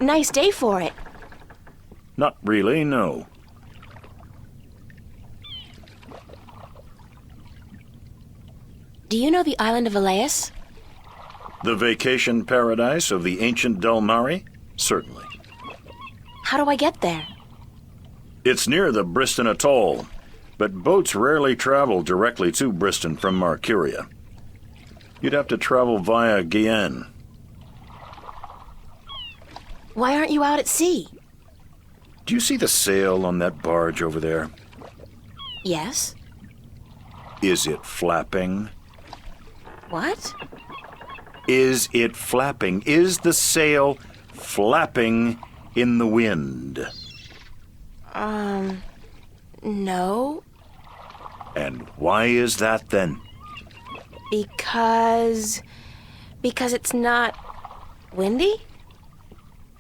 Nice day for it. Not really, no. Do you know the island of Elias? The vacation paradise of the ancient Delmari? Certainly. How do I get there? It's near the Briston Atoll, but boats rarely travel directly to Briston from Marcuria. You'd have to travel via Guia. Why aren't you out at sea? Do you see the sail on that barge over there? Yes. Is it flapping? What? Is it flapping? Is the sail flapping in the wind? No. And why is that then? Because it's not windy?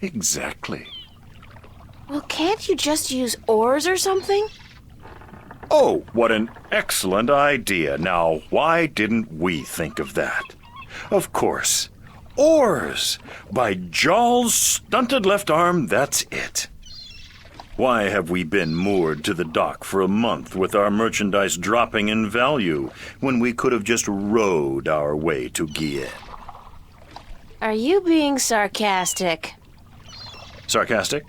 Exactly. Well, can't you just use oars or something? Oh, what an excellent idea. Now, why didn't we think of that? Of course. Oars! By Jaw's stunted left arm, that's it. Why have we been moored to the dock for a month with our merchandise dropping in value when we could have just rowed our way to Guia? Are you being sarcastic? Sarcastic?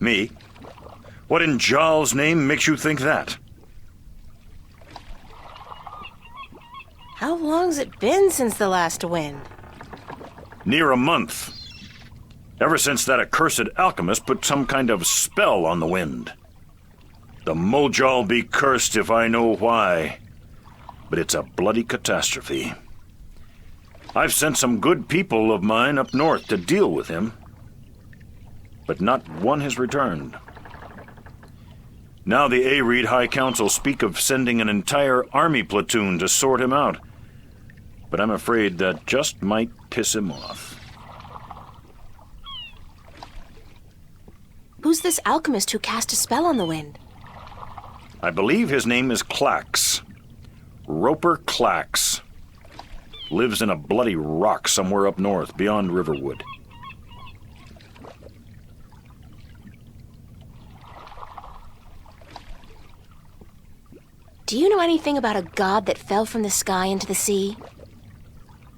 Me? What in Jaw's name makes you think that? How long's it been since the last wind? Near a month. Ever since that accursed alchemist put some kind of spell on the wind. The Mojal be cursed if I know why. But it's a bloody catastrophe. I've sent some good people of mine up north to deal with him. But not one has returned. Now the Areed High Council speak of sending an entire army platoon to sort him out. But I'm afraid that just might piss him off. Who's this alchemist who cast a spell on the wind? I believe his name is Clax. Roper Clax. Lives in a bloody rock somewhere up north, beyond Riverwood. Do you know anything about a god that fell from the sky into the sea?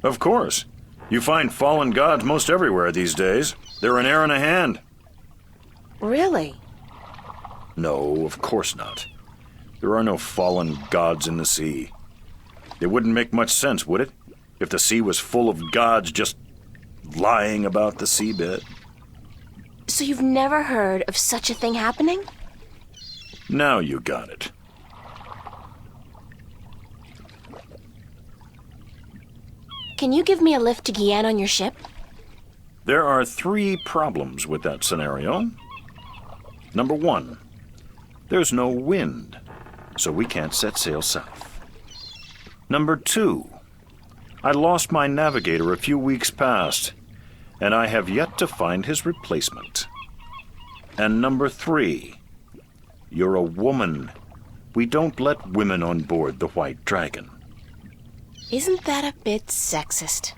Of course. You find fallen gods most everywhere these days. They're an air and a hand. Really? No, of course not. There are no fallen gods in the sea. It wouldn't make much sense, would it? If the sea was full of gods just lying about the seabed. So you've never heard of such a thing happening? Now you got it. Can you give me a lift to Guian on your ship? There are 3 problems with that scenario. Number 1, there's no wind, so we can't set sail south. Number 2, I lost my navigator a few weeks past, and I have yet to find his replacement. And number 3, you're a woman. We don't let women on board the White Dragon. Isn't that a bit sexist?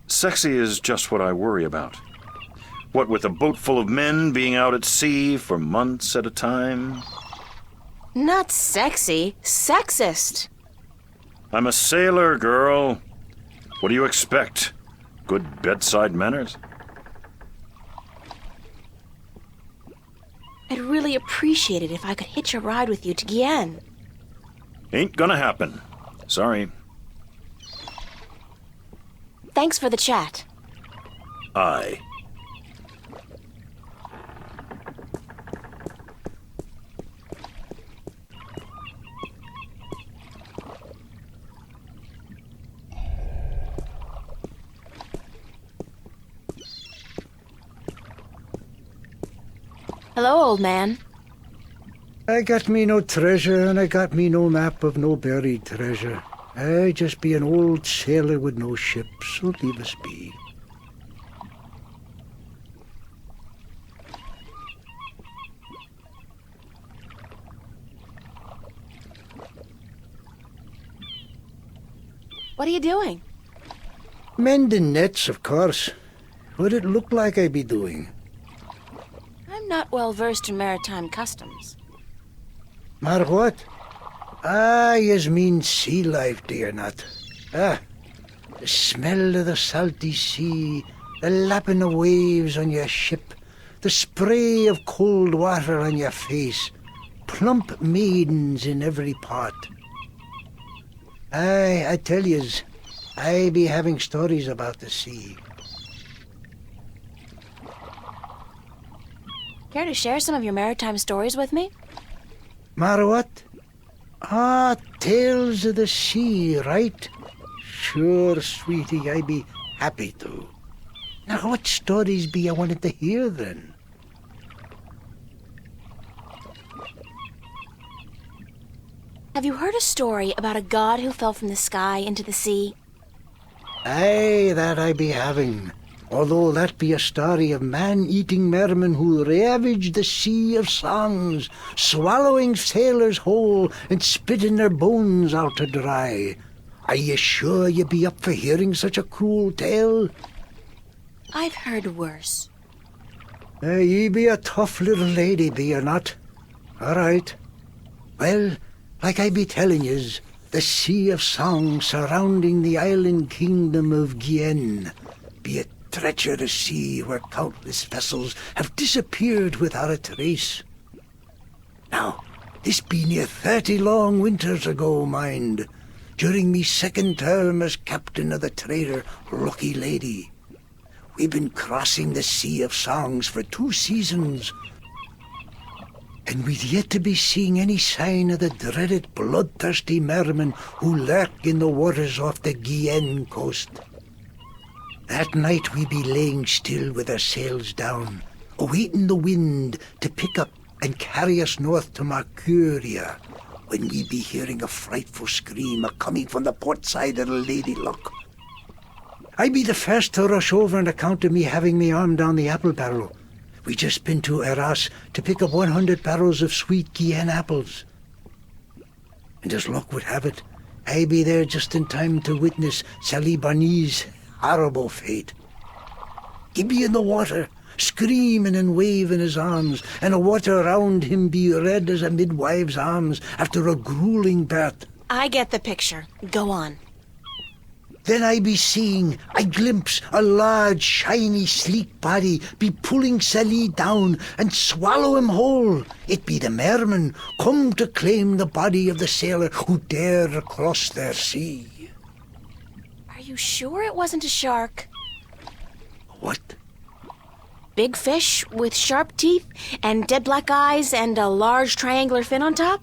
Sexy is just what I worry about. What with a boat full of men being out at sea for months at a time? Not sexy, sexist. I'm a sailor, girl. What do you expect? Good bedside manners? I'd really appreciate it if I could hitch a ride with you to Guian. Ain't gonna happen. Sorry. Thanks for the chat. Aye. Hello, old man. I got me no treasure, and I got me no map of no buried treasure. I just be an old sailor with no ship, so leave us be. What are you doing? Mending nets, of course. What'd it look like I be doing? not well versed in maritime customs. Maar what? Yous mean sea life, do you not? The smell of the salty sea, the lapping of waves on your ship, the spray of cold water on your face, plump maidens in every port. I tell yous, I be having stories about the sea. Care to share some of your maritime stories with me? Maar what? Tales of the sea, right? Sure, sweetie, I be happy to. Now, what stories be you wanted to hear, then? Have you heard a story about a god who fell from the sky into the sea? Aye, that I be having. Although that be a story of man-eating mermen who ravaged the sea of songs, swallowing sailors whole and spitting their bones out to dry. Are you sure you be up for hearing such a cruel tale? I've heard worse. Ye be a tough little lady, be you not? All right. Well, like I be telling yous, the sea of song surrounding the island kingdom of Guia be a treacherous sea where countless vessels have disappeared without a trace. Now, this be near 30 long winters ago, mind, during me second term as captain of the trader Lucky Lady. We've been crossing the sea of songs for 2 seasons, and we'd yet to be seeing any sign of the dreaded bloodthirsty mermen who lurk in the waters off the Guienne coast. That night we be laying still with our sails down, awaiting the wind to pick up and carry us north to Mercuria, when we be hearing a frightful scream a-coming from the port side of the Lady Luck. I be the first to rush over on account of me having me arm down the apple barrel. We just been to Arras to pick up 100 barrels of sweet Guienne apples. And as luck would have it, I be there just in time to witness Sally Barney's horrible fate. He be in the water, screaming and waving his arms, and the water around him be red as a midwife's arms after a grueling birth. I get the picture. Go on. Then I be seeing, I glimpse a large, shiny, sleek body be pulling Sally down and swallow him whole. It be the mermen come to claim the body of the sailor who dare cross their sea. Are you sure it wasn't a shark? What? Big fish with sharp teeth and dead black eyes and a large triangular fin on top?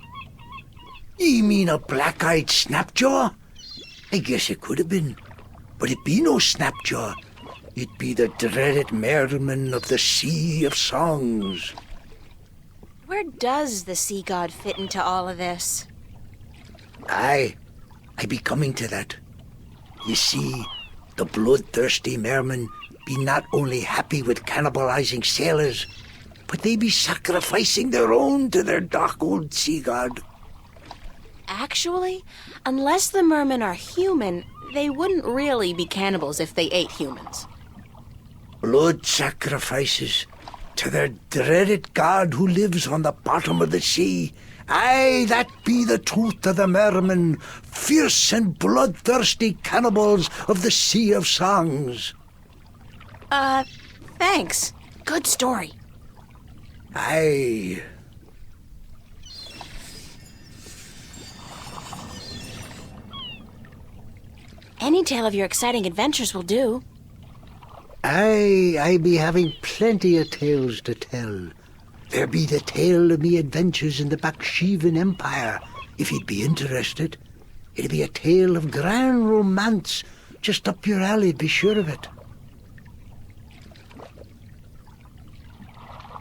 Ye mean a black-eyed snapjaw? I guess it could have been, but it be no snapjaw. It be the dreaded merman of the Sea of Songs. Where does the sea god fit into all of this? Aye, I be coming to that. You see, the bloodthirsty mermen be not only happy with cannibalizing sailors, but they be sacrificing their own to their dark old sea god. Actually, unless the mermen are human, they wouldn't really be cannibals if they ate humans. Blood sacrifices to their dreaded god who lives on the bottom of the sea. Aye, that be the truth of the mermen, fierce and bloodthirsty cannibals of the Sea of Songs. Thanks. Good story. Aye. Any tale of your exciting adventures will do. Aye, I be having plenty of tales to tell. There be the tale of me adventures in the Baksheevan Empire, if you'd be interested. It'll be a tale of grand romance, just up your alley, be sure of it.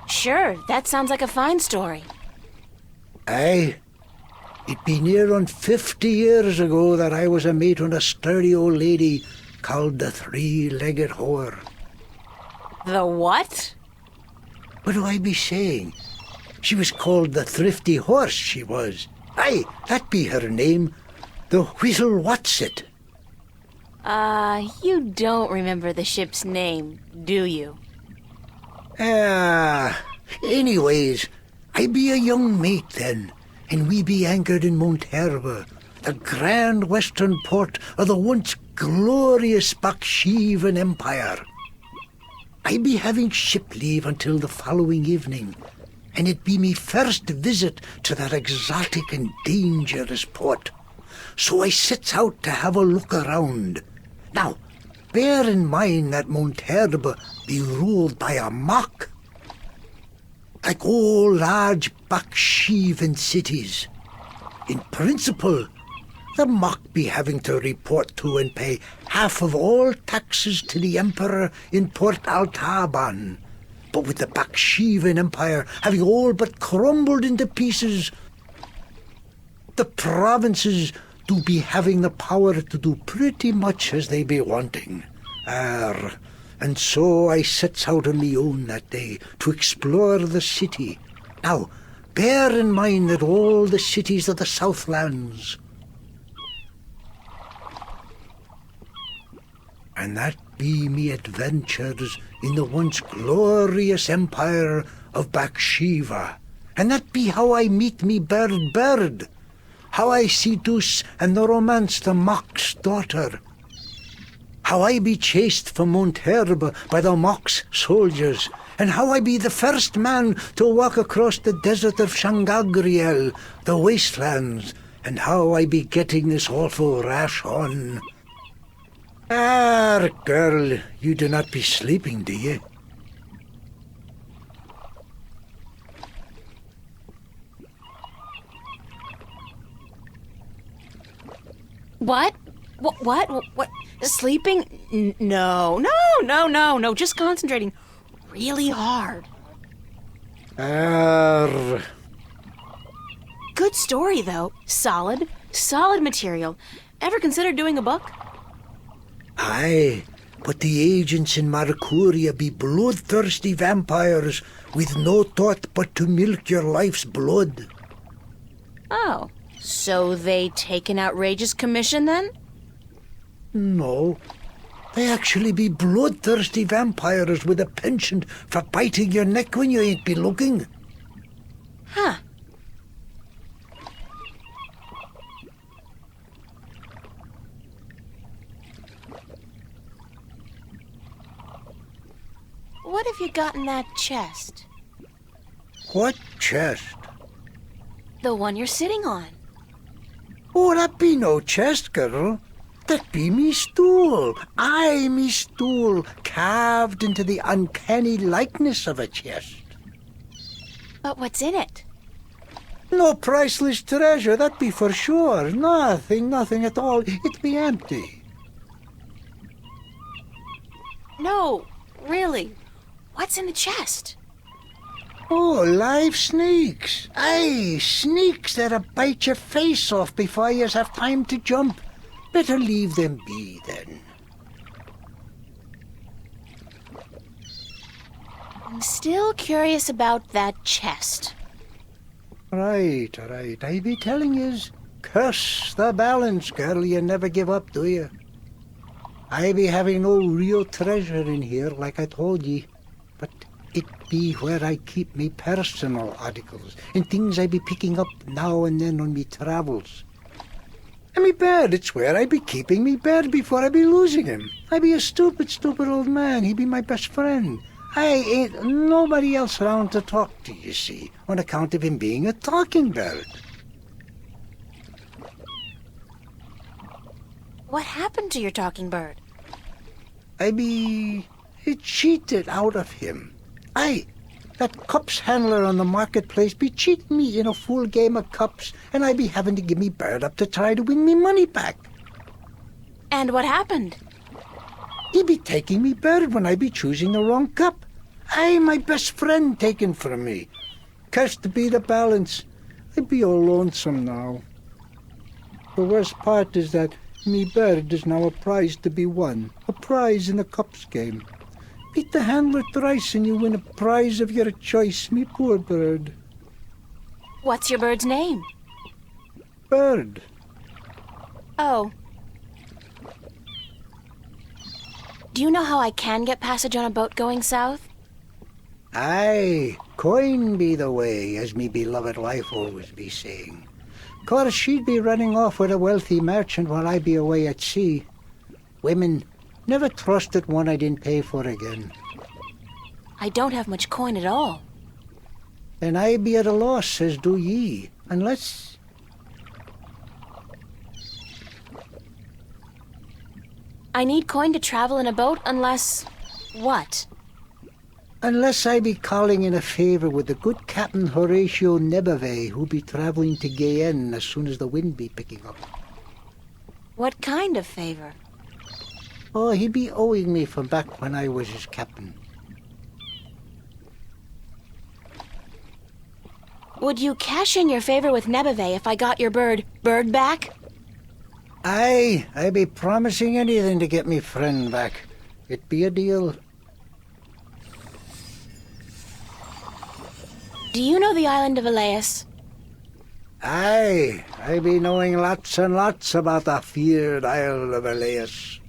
Sure, that sounds like a fine story. Aye. It be near on 50 years ago that I was a mate on a sturdy old lady called the Three-Legged Whore. The what? What do I be saying? She was called the Thrifty Horse, she was. Aye, that be her name. The Whittle Whatsit. You don't remember the ship's name, do you? Anyways, I be a young mate then, and we be anchored in Monterba, the grand western port of the once glorious Baksheevan Empire. I be having ship leave until the following evening, and it be me first visit to that exotic and dangerous port. So I sets out to have a look around. Now, bear in mind that Monterba be ruled by a mock, like all large Baksheevan cities. In principle, the mock be having to report to and pay half of all taxes to the emperor in Port Altaban. But with the Baksheevan Empire having all but crumbled into pieces, the provinces do be having the power to do pretty much as they be wanting. And so I sets out on me own that day to explore the city. Now, bear in mind that all the cities of the Southlands, and that be me adventures in the once glorious empire of Bakshiva. And that be how I meet me bird, how I seduce and romance the mock's daughter, how I be chased from Monterba by the mock's soldiers, and how I be the first man to walk across the desert of Shangagriel, the wastelands, and how I be getting this awful rash on. Girl, you do not be sleeping, do you? What? What? Sleeping? No. Just concentrating really hard. Good story, though. Solid material. Ever considered doing a book? Aye, but the agents in Marcuria be bloodthirsty vampires with no thought but to milk your life's blood. Oh, so they take an outrageous commission, then? No, they actually be bloodthirsty vampires with a penchant for biting your neck when you ain't be looking. Huh. What have you got in that chest? What chest? The one you're sitting on. Oh, that be no chest, girl. That be me stool. Aye, me stool, carved into the uncanny likeness of a chest. But what's in it? No priceless treasure, that be for sure. Nothing at all. It be empty. No, really. What's in the chest? Oh, live snakes. Aye, snakes that'll bite your face off before you have time to jump. Better leave them be, then. I'm still curious about that chest. Right. I be telling yous, curse the balance, girl. You never give up, do you? I be having no real treasure in here, like I told ye. But it be where I keep me personal articles and things I be picking up now and then on me travels. And me bed, it's where I be keeping me bed before I be losing him. I be a stupid old man. He be my best friend. I ain't nobody else around to talk to, you see, on account of him being a talking bird. What happened to your talking bird? I be cheated out of him. Aye, that cups handler on the marketplace be cheating me in a full game of cups, and I be having to give me bird up to try to win me money back. And what happened? He be taking me bird when I be choosing the wrong cup. Aye, my best friend taken from me. Cursed be the balance. I be all lonesome now. The worst part is that me bird is now a prize to be won. A prize in the cups game. Beat the handler thrice and you win a prize of your choice, me poor bird. What's your bird's name? Bird. Oh. Do you know how I can get passage on a boat going south? Aye, coin be the way, as me beloved wife always be saying. 'Course she'd be running off with a wealthy merchant while I be away at sea. Women, never trusted one I didn't pay for again. I don't have much coin at all. And I be at a loss, as do ye, unless... I need coin to travel in a boat unless... what? Unless I be calling in a favour with the good Captain Horatio Nebevay, who be travelling to Guienne as soon as the wind be picking up. What kind of favor? Oh, he be owing me from back when I was his captain. Would you cash in your favor with Nebevay if I got your bird back? Aye, I be promising anything to get me friend back. It be a deal. Do you know the island of Elias? Aye, I be knowing lots and lots about the feared Isle of Elias.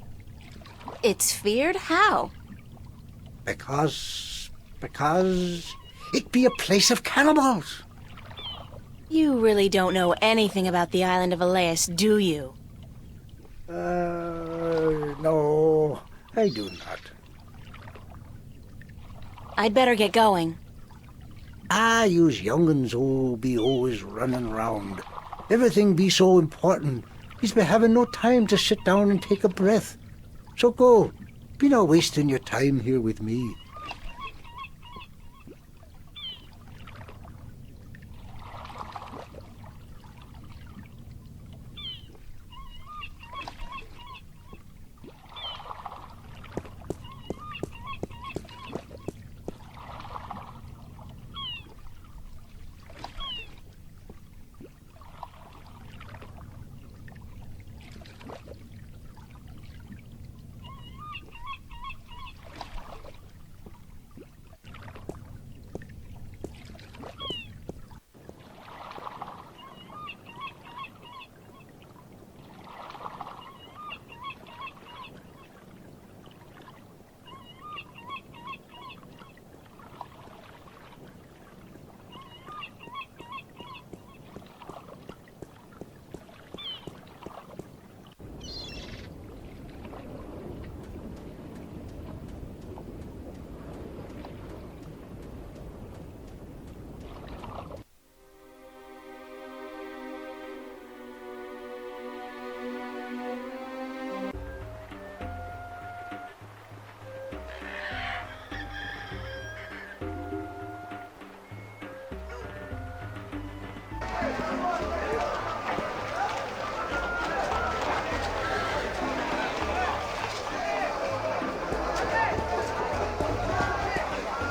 It's feared? How? Because it be a place of cannibals. You really don't know anything about the island of Elias, do you? No, I do not. I'd better get going. Yous young'uns be always running round. Everything be so important. He's be having no time to sit down and take a breath. So go. Be not wasting your time here with me.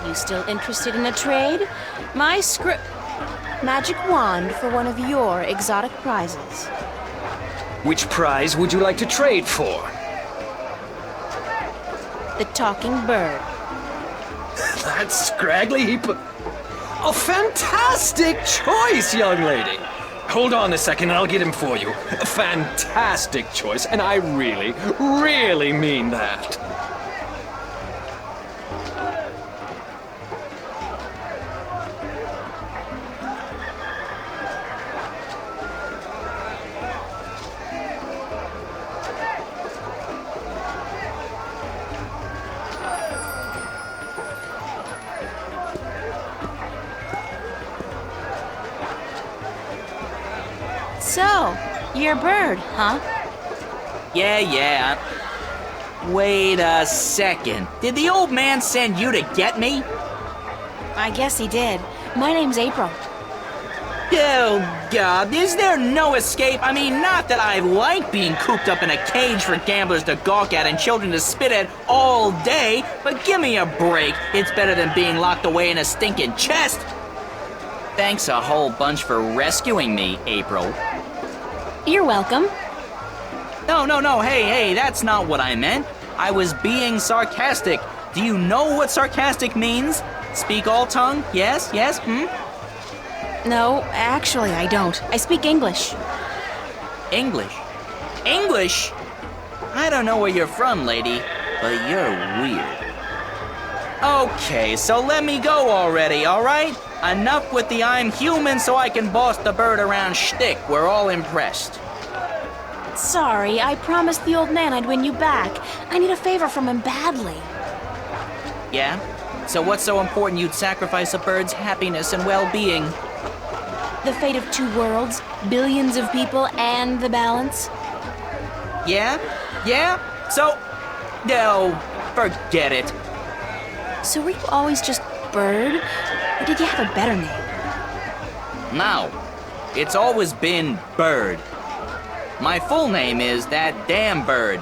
You still interested in a trade? My magic wand for one of your exotic prizes. Which prize would you like to trade for? The talking bird. That scraggly heap of... A fantastic choice, young lady! Hold on a second and I'll get him for you. A fantastic choice, and I really, really mean that. So, you're a bird, huh? Yeah. Wait a second. Did the old man send you to get me? I guess he did. My name's April. Oh, God, is there no escape? I mean, not that I like being cooped up in a cage for gamblers to gawk at and children to spit at all day, but give me a break. It's better than being locked away in a stinking chest. Thanks a whole bunch for rescuing me, April. You're welcome. No, hey, that's not what I meant. I was being sarcastic. Do you know what sarcastic means? Speak all tongue? Yes, No, actually, I don't. I speak English. English? I don't know where you're from, lady, but you're weird. Okay, so let me go already, alright? Enough with the I'm human so I can boss the bird around shtick. We're all impressed. Sorry, I promised the old man I'd win you back. I need a favor from him badly. Yeah? So what's so important you'd sacrifice a bird's happiness and well-being? The fate of two worlds, billions of people, and the balance. Yeah? Yeah? So... No, forget it. So were you always just Bird? Or did you have a better name? No. It's always been Bird. My full name is That Damn Bird.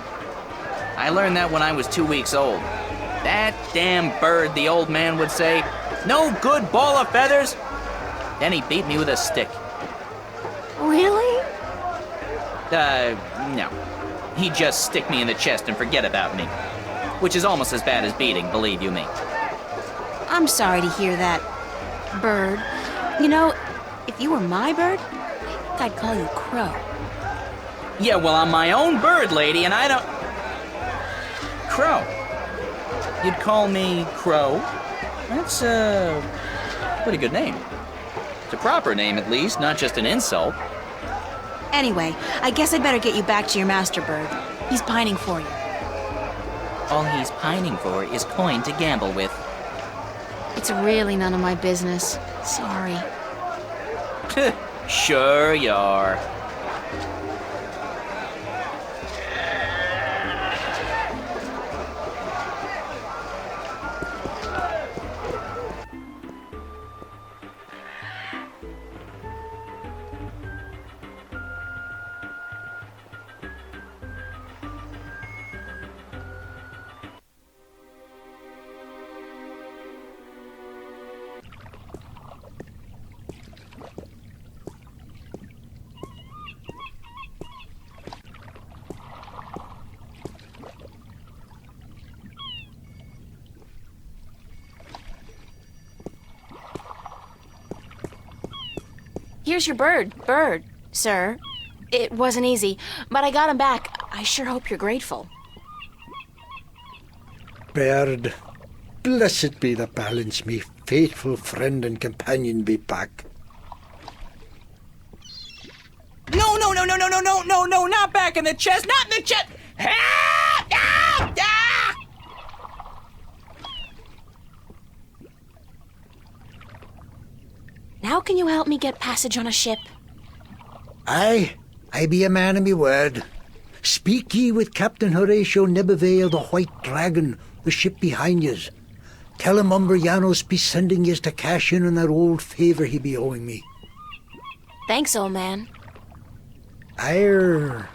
I learned that when I was 2 weeks old. That damn bird, the old man would say. No good ball of feathers. Then he beat me with a stick. Really? No. He'd just stick me in the chest and forget about me. Which is almost as bad as beating, believe you me. I'm sorry to hear that, Bird. You know, if you were my bird, I think I'd call you Crow. Yeah, well, I'm my own bird, lady, and I don't... Crow. You'd call me Crow? That's a pretty good name. It's a proper name, at least, not just an insult. Anyway, I guess I'd better get you back to your master bird. He's pining for you. All he's pining for is coin to gamble with. It's really none of my business. Sorry. Sure you are. Here's your bird, sir. It wasn't easy, but I got him back. I sure hope you're grateful. Bird, blessed be the balance, me faithful friend and companion be back. No, not back in the chest, not in the chest! Ah! Ah! Ah! Now can you help me get passage on a ship? I be a man of me word. Speak ye with Captain Horatio Nebevay of the White Dragon, the ship behind yous. Tell him Umber Ianos be sending yous to cash in on that old favour he be owing me. Thanks, old man. Arr.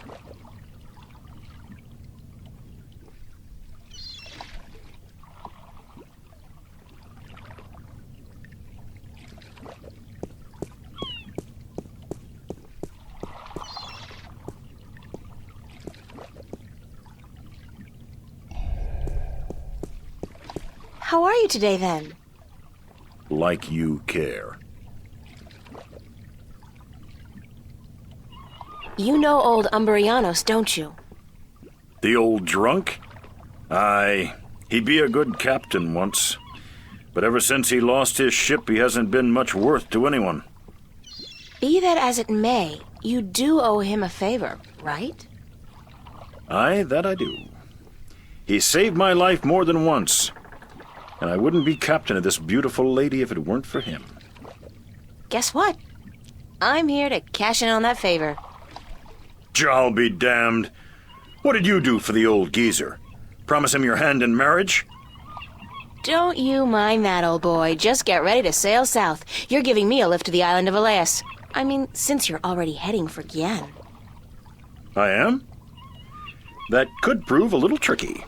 How are you today, then? Like you care. You know old Umber Ianos, don't you? The old drunk? Aye, he be a good captain once. But ever since he lost his ship, he hasn't been much worth to anyone. Be that as it may, you do owe him a favor, right? Aye, that I do. He saved my life more than once. And I wouldn't be captain of this beautiful lady if it weren't for him. Guess what? I'm here to cash in on that favor. I'll be damned. What did you do for the old geezer? Promise him your hand in marriage? Don't you mind that, old boy. Just get ready to sail south. You're giving me a lift to the island of Elias. I mean, since you're already heading for Guia. I am? That could prove a little tricky.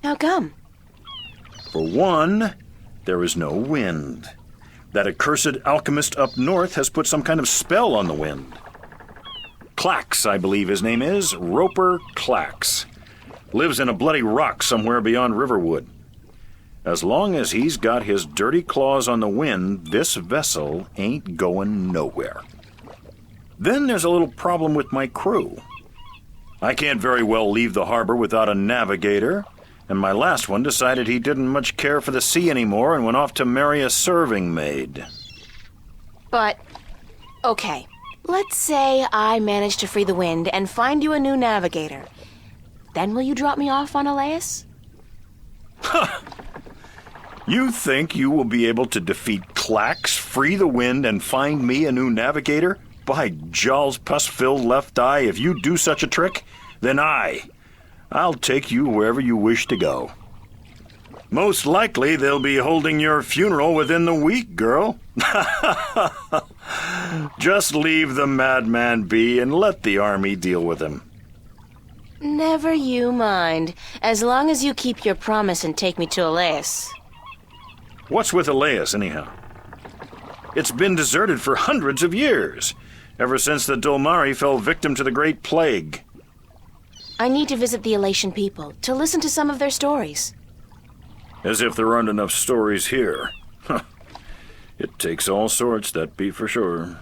How come? For one, there is no wind. That accursed alchemist up north has put some kind of spell on the wind. Clax, I believe his name is, Roper Clax. Lives in a bloody rock somewhere beyond Riverwood. As long as he's got his dirty claws on the wind, this vessel ain't going nowhere. Then there's a little problem with my crew. I can't very well leave the harbor without a navigator, And my last one decided he didn't much care for the sea anymore and went off to marry a serving maid. But, okay. Let's say I manage to free the wind and find you a new navigator. Then will you drop me off on Elias? You think you will be able to defeat Clax, free the wind, and find me a new navigator? By Jaw's pus-filled left eye, if you do such a trick, then I'll take you wherever you wish to go. Most likely they'll be holding your funeral within the week, girl. Just leave the madman be and let the army deal with him. Never you mind, as long as you keep your promise and take me to Elias. What's with Elias, anyhow? It's been deserted for hundreds of years, ever since the Dolmari fell victim to the Great Plague. I need to visit the Elation people, to listen to some of their stories. As if there aren't enough stories here. It takes all sorts, that be for sure.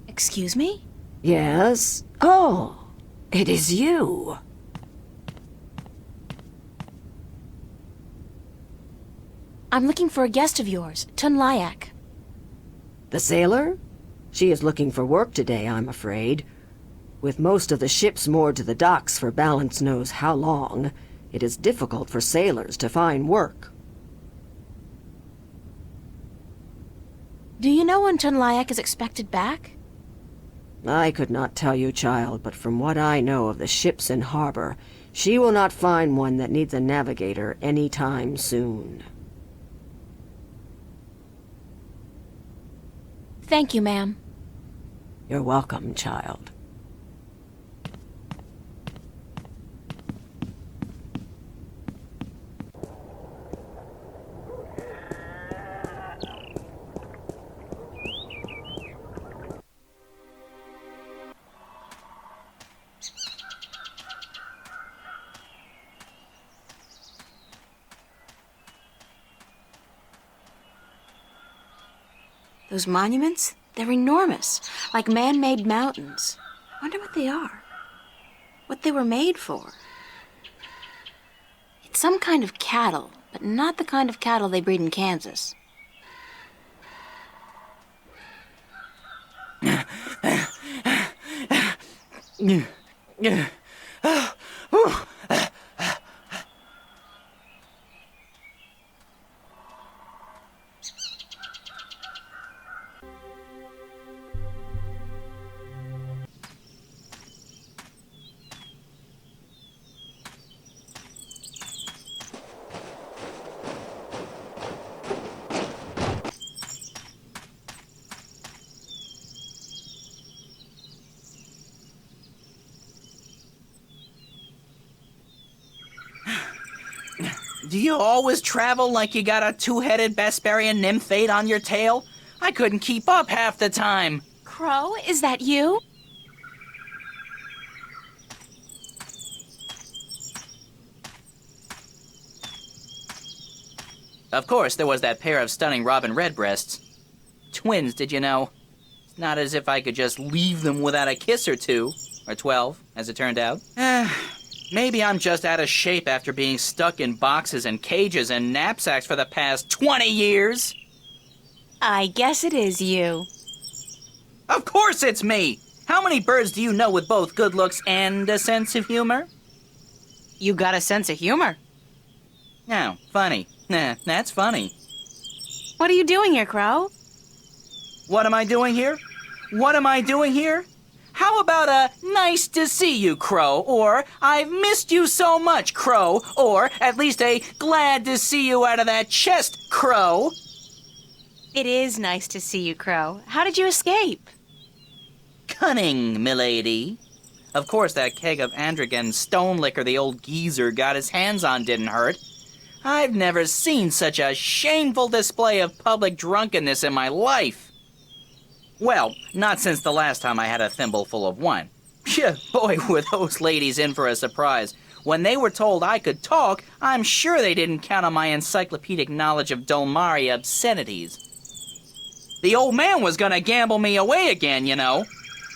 Excuse me? Yes? Oh, it is you. I'm looking for a guest of yours, Tun Luiec. The sailor? She is looking for work today, I'm afraid. With most of the ships moored to the docks for balance knows how long, it is difficult for sailors to find work. Do you know when Tun Luiec is expected back? I could not tell you, child, but from what I know of the ships in harbor, she will not find one that needs a navigator any time soon. Thank you, ma'am. You're welcome, child. Those monuments? They're enormous, like man-made mountains. Wonder what they are. What they were made for. It's some kind of cattle, but not the kind of cattle they breed in Kansas. Do you always travel like you got a two-headed Besparian nymphate on your tail? I couldn't keep up half the time. Crow, is that you? Of course, there was that pair of stunning robin redbreasts. Twins, did you know? It's not as if I could just leave them without a kiss or two. Or 12, as it turned out. Maybe I'm just out of shape after being stuck in boxes and cages and knapsacks for the past 20 years. I guess it is you. Of course it's me! How many birds do you know with both good looks and a sense of humor? You got a sense of humor. No, funny. Nah, that's funny. What are you doing here, Crow? What am I doing here? What am I doing here? How about a nice to see you, Crow, or I've missed you so much, Crow, or at least a glad to see you out of that chest, Crow? It is nice to see you, Crow. How did you escape? Cunning, milady. Of course, that keg of Androgen stone liquor the old geezer got his hands on didn't hurt. I've never seen such a shameful display of public drunkenness in my life. Well, not since the last time I had a thimble full of wine. Phew, boy, were those ladies in for a surprise. When they were told I could talk, I'm sure they didn't count on my encyclopedic knowledge of Dolmari obscenities. The old man was gonna gamble me away again, you know.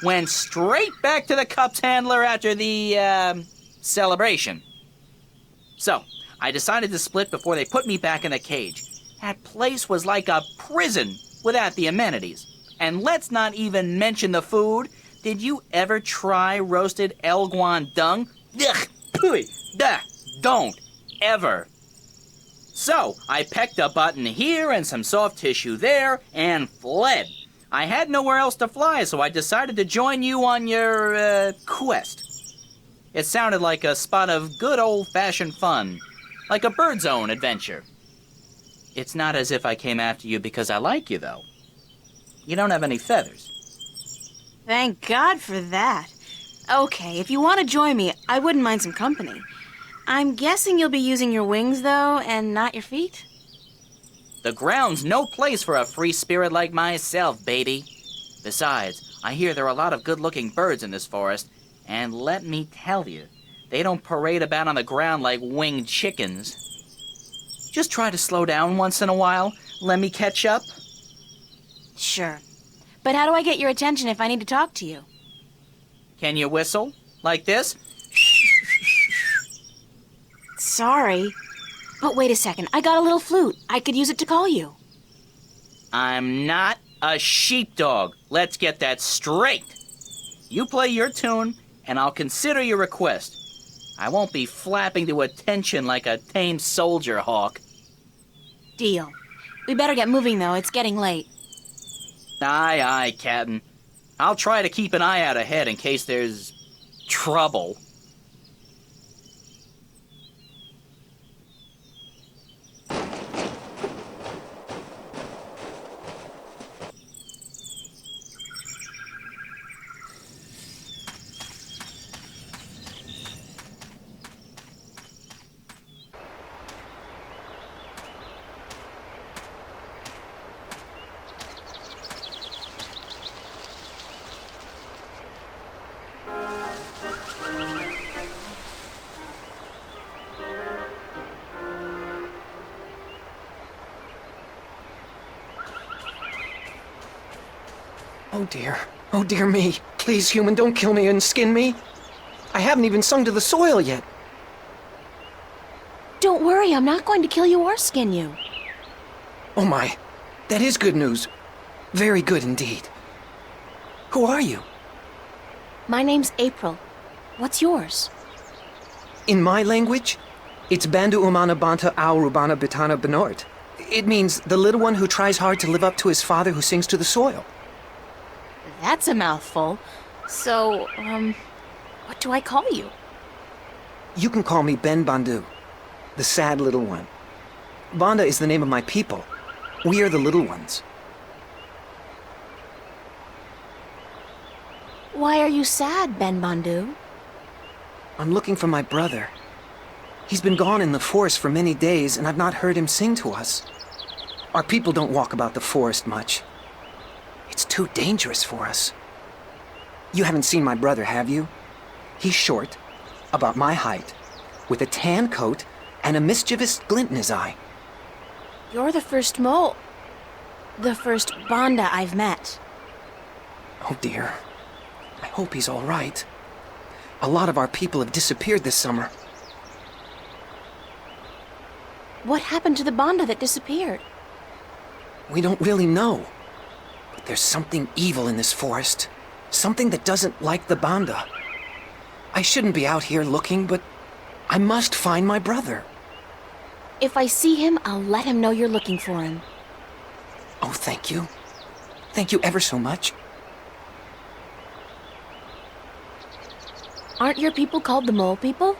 Went straight back to the cups handler after the, celebration. So, I decided to split before they put me back in the cage. That place was like a prison without the amenities. And let's not even mention the food. Did you ever try roasted Elguan dung? Ugh, pooey, duh, don't, ever. So, I pecked a button here and some soft tissue there and fled. I had nowhere else to fly, so I decided to join you on your, quest. It sounded like a spot of good old-fashioned fun, like a Bird Zone adventure. It's not as if I came after you because I like you, though. You don't have any feathers. Thank God for that. Okay, if you want to join me, I wouldn't mind some company. I'm guessing you'll be using your wings, though, and not your feet? The ground's no place for a free spirit like myself, baby. Besides, I hear there are a lot of good-looking birds in this forest, and let me tell you, they don't parade about on the ground like winged chickens. Just try to slow down once in a while. Let me catch up. Sure. But how do I get your attention if I need to talk to you? Can you whistle? Like this? Sorry. But wait a second, I got a little flute. I could use it to call you. I'm not a sheepdog. Let's get that straight. You play your tune, and I'll consider your request. I won't be flapping to attention like a tame soldier hawk. Deal. We better get moving, though. It's getting late. Aye, aye, Captain. I'll try to keep an eye out ahead in case there's trouble. Oh dear. Oh dear me. Please, human, don't kill me and skin me. I haven't even sung to the soil yet. Don't worry, I'm not going to kill you or skin you. Oh my. That is good news. Very good indeed. Who are you? My name's April. What's yours? In my language, it's Bandu Umana Banta Au Rubana Bitana Benort. It means the little one who tries hard to live up to his father who sings to the soil. That's a mouthful. So, what do I call you? You can call me Ben Bandu, the sad little one. Banda is the name of my people. We are the little ones. Why are you sad, Ben Bandu? I'm looking for my brother. He's been gone in the forest for many days, and I've not heard him sing to us. Our people don't walk about the forest much. It's too dangerous for us. You haven't seen my brother, have you? He's short, about my height, with a tan coat and a mischievous glint in his eye. You're the first the first Banda I've met. Oh dear. I hope he's all right. A lot of our people have disappeared this summer. What happened to the Banda that disappeared? We don't really know. But there's something evil in this forest. Something that doesn't like the Banda. I shouldn't be out here looking, but I must find my brother. If I see him, I'll let him know you're looking for him. Oh, thank you. Thank you ever so much. Aren't your people called the Mole People?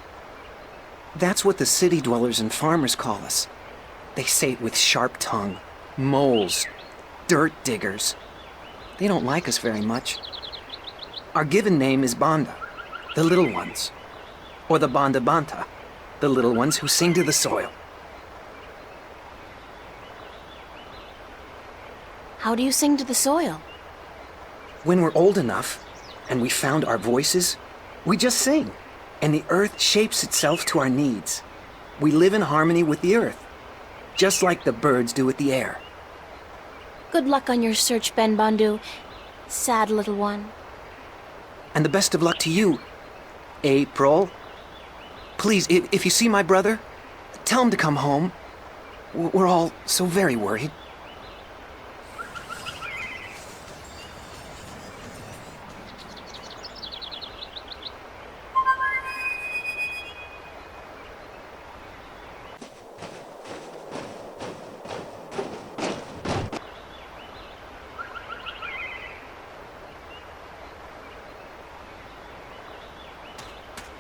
That's what the city dwellers and farmers call us. They say it with sharp tongue. Moles. Dirt diggers. They don't like us very much. Our given name is Banda, the little ones. Or the Banda Banta, the little ones who sing to the soil. How do you sing to the soil? When we're old enough, and we found our voices, we just sing, and the earth shapes itself to our needs. We live in harmony with the earth, just like the birds do with the air. Good luck on your search, Ben Bandu. Sad little one. And the best of luck to you, April. Please, if you see my brother, tell him to come home. We're all so very worried.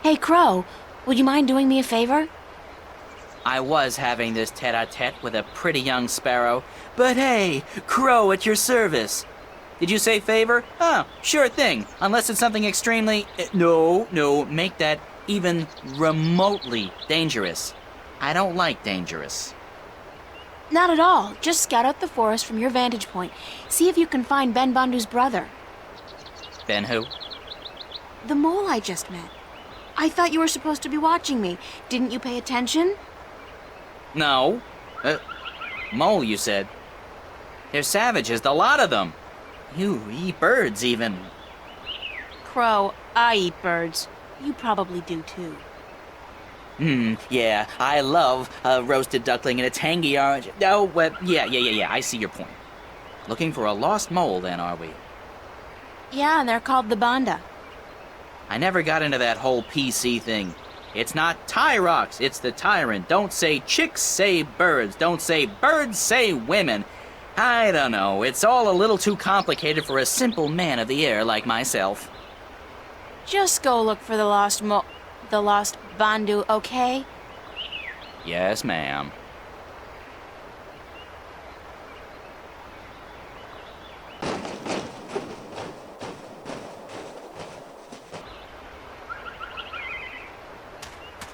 Hey, Crow, would you mind doing me a favor? I was having this tete-a-tete with a pretty young sparrow, but hey, Crow at your service. Did you say favor? Oh, sure thing, unless it's something extremely... No, make that even remotely dangerous. I don't like dangerous. Not at all. Just scout out the forest from your vantage point. See if you can find Ben Bandu's brother. Ben who? The mole I just met. I thought you were supposed to be watching me. Didn't you pay attention? No. Mole, you said. They're savages, the lot of them. You eat birds, even. Crow, I eat birds. You probably do, too. Yeah, I love a roasted duckling and a tangy orange. Oh, well, yeah, I see your point. Looking for a lost mole, then, are we? Yeah, and they're called the Banda. I never got into that whole PC thing. It's not Tyrox, it's the tyrant. Don't say chicks, say birds. Don't say birds, say women. I don't know, it's all a little too complicated for a simple man of the air like myself. Just go look for the lost Bandu, okay? Yes, ma'am.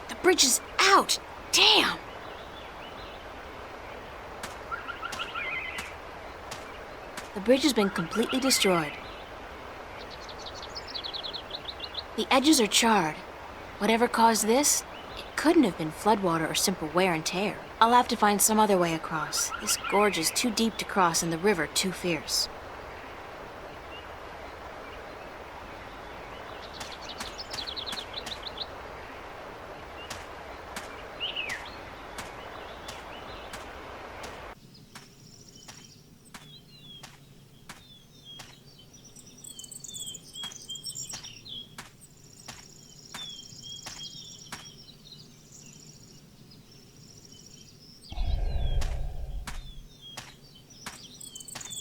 The bridge is out! Damn! The bridge has been completely destroyed. The edges are charred. Whatever caused this, it couldn't have been floodwater or simple wear and tear. I'll have to find some other way across. This gorge is too deep to cross and the river too fierce.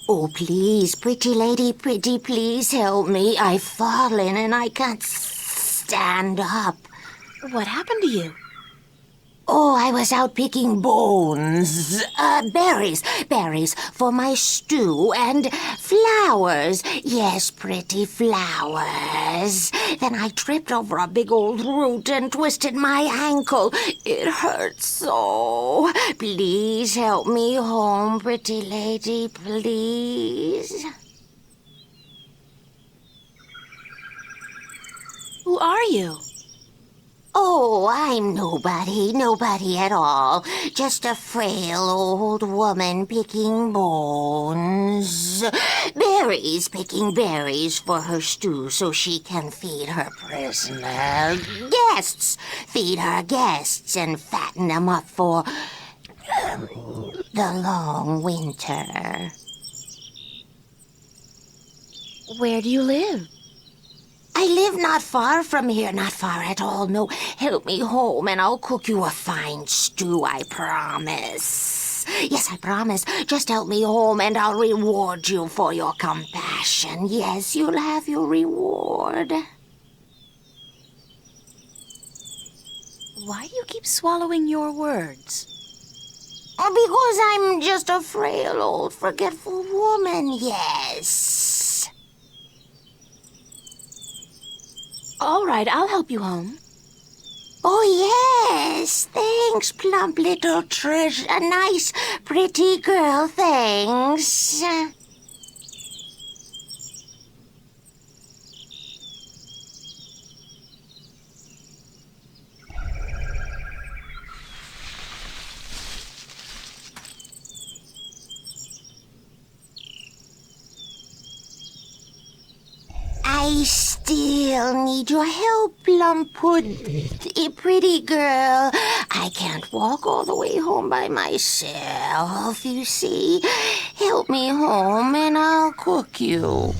Oh, please, pretty lady, pretty, please help me. I've fallen and I can't stand up. What happened to you? Oh, I was out picking bones. Berries for my stew, and flowers. Yes, pretty flowers. Then I tripped over a big old root and twisted my ankle. It hurts so. Please help me home, pretty lady, please. Who are you? Oh, I'm nobody at all. Just a frail old woman picking bones. Picking berries for her stew so she can feed her prisoner. Feed her guests and fatten them up for the long winter. Where do you live? I live not far from here, not far at all. No, help me home and I'll cook you a fine stew, I promise. Yes, I promise. Just help me home and I'll reward you for your compassion. Yes, you'll have your reward. Why do you keep swallowing your words? Because I'm just a frail old forgetful woman, yes. All right, I'll help you home. Oh, yes. Thanks, plump little treasure. A nice, pretty girl, thanks. I still need your help, plump pretty girl. I can't walk all the way home by myself, you see. Help me home and I'll cook you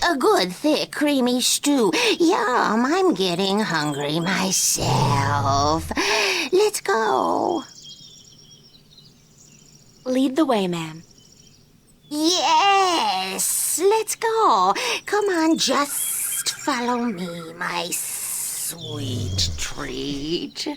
a good, thick, creamy stew. Yum, I'm getting hungry myself. Let's go. Lead the way, ma'am. Yes, let's go. Come on, just follow me, my sweet treat.